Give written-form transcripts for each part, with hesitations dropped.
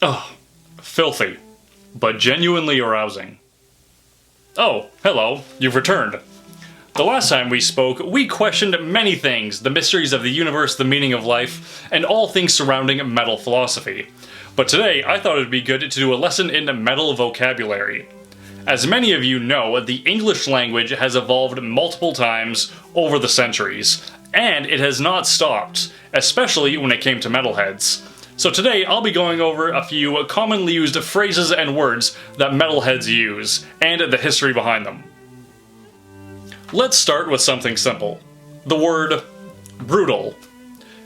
Ugh, filthy, but genuinely arousing. Oh, hello, you've returned. The last time we spoke, we questioned many things, the mysteries of the universe, the meaning of life, and all things surrounding metal philosophy. But today, I thought it would be good to do a lesson in metal vocabulary. As many of you know, the English language has evolved multiple times over the centuries, and it has not stopped, especially when it came to metalheads. So today, I'll be going over a few commonly used phrases and words that metalheads use, and the history behind them. Let's start with something simple. The word brutal.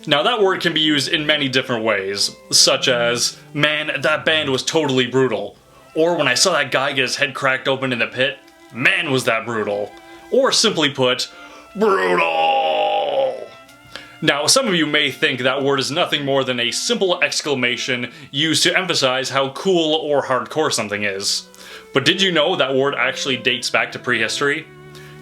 Now that word can be used in many different ways, such as, man, that band was totally brutal. Or when I saw that guy get his head cracked open in the pit, man was that brutal. Or simply put, brutal! Now, some of you may think that word is nothing more than a simple exclamation used to emphasize how cool or hardcore something is. But did you know that word actually dates back to prehistory?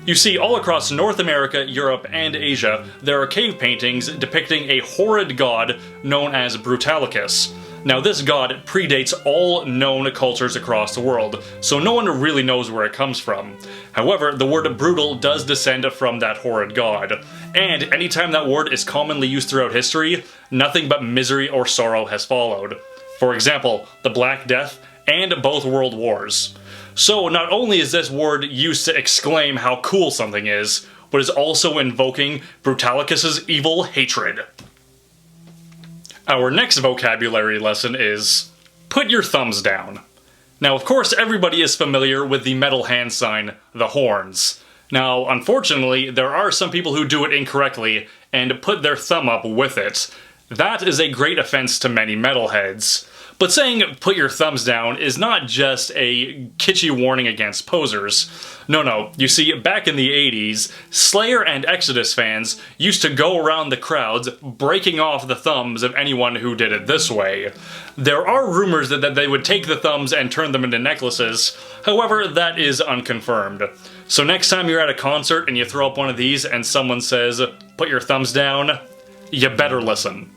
You see, all across North America, Europe, and Asia, there are cave paintings depicting a horrid god known as Brutalicus. Now, this god predates all known cultures across the world, so no one really knows where it comes from. However, the word brutal does descend from that horrid god, and anytime that word is commonly used throughout history, nothing but misery or sorrow has followed. For example, the Black Death and both World Wars. So not only is this word used to exclaim how cool something is, but is also invoking Brutalicus's evil hatred. Our next vocabulary lesson is put your thumbs down. Now, of course, everybody is familiar with the metal hand sign, the horns. Now, unfortunately, there are some people who do it incorrectly and put their thumb up with it. That is a great offense to many metalheads. But saying put your thumbs down is not just a kitschy warning against posers. No, you see, back in the 80s, Slayer and Exodus fans used to go around the crowds breaking off the thumbs of anyone who did it this way. There are rumors that they would take the thumbs and turn them into necklaces, however, that is unconfirmed. So next time you're at a concert and you throw up one of these and someone says, put your thumbs down, you better listen.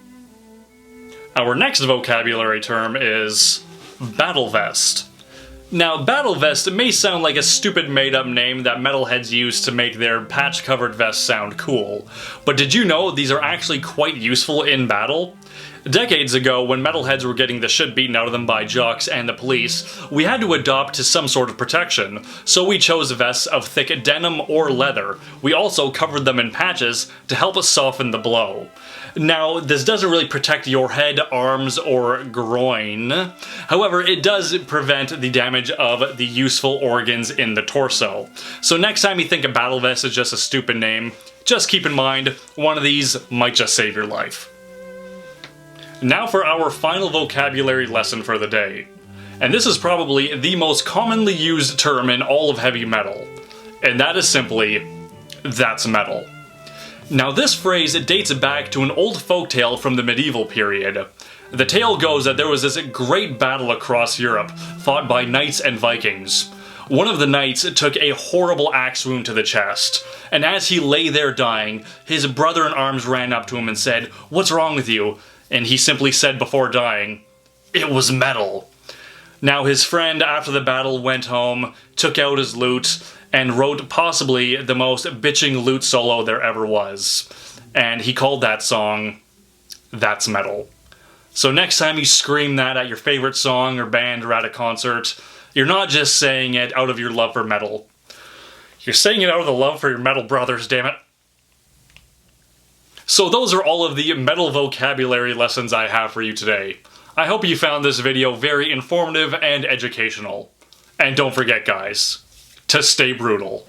Our next vocabulary term is battle vest. Now, battle vest may sound like a stupid made-up name that metalheads use to make their patch-covered vest sound cool, but did you know these are actually quite useful in battle? Decades ago, when metalheads were getting the shit beaten out of them by jocks and the police, we had to adopt to some sort of protection, so we chose vests of thick denim or leather. We also covered them in patches to help us soften the blow. Now, this doesn't really protect your head, arms, or groin. However, it does prevent the damage of the useful organs in the torso. So next time you think a battle vest is just a stupid name, just keep in mind, one of these might just save your life. Now for our final vocabulary lesson for the day. And this is probably the most commonly used term in all of heavy metal. And that is simply, that's metal. Now this phrase dates back to an old folktale from the medieval period. The tale goes that there was this great battle across Europe, fought by knights and Vikings. One of the knights took a horrible axe wound to the chest, and as he lay there dying, his brother in arms ran up to him and said, "What's wrong with you?" And he simply said before dying, "It was metal." Now his friend after the battle went home, took out his lute, and wrote possibly the most bitching lute solo there ever was. And he called that song, That's Metal. So next time you scream that at your favorite song or band or at a concert, you're not just saying it out of your love for metal. You're saying it out of the love for your metal brothers, damn it. So those are all of the metal vocabulary lessons I have for you today. I hope you found this video very informative and educational. And don't forget, guys, to stay brutal.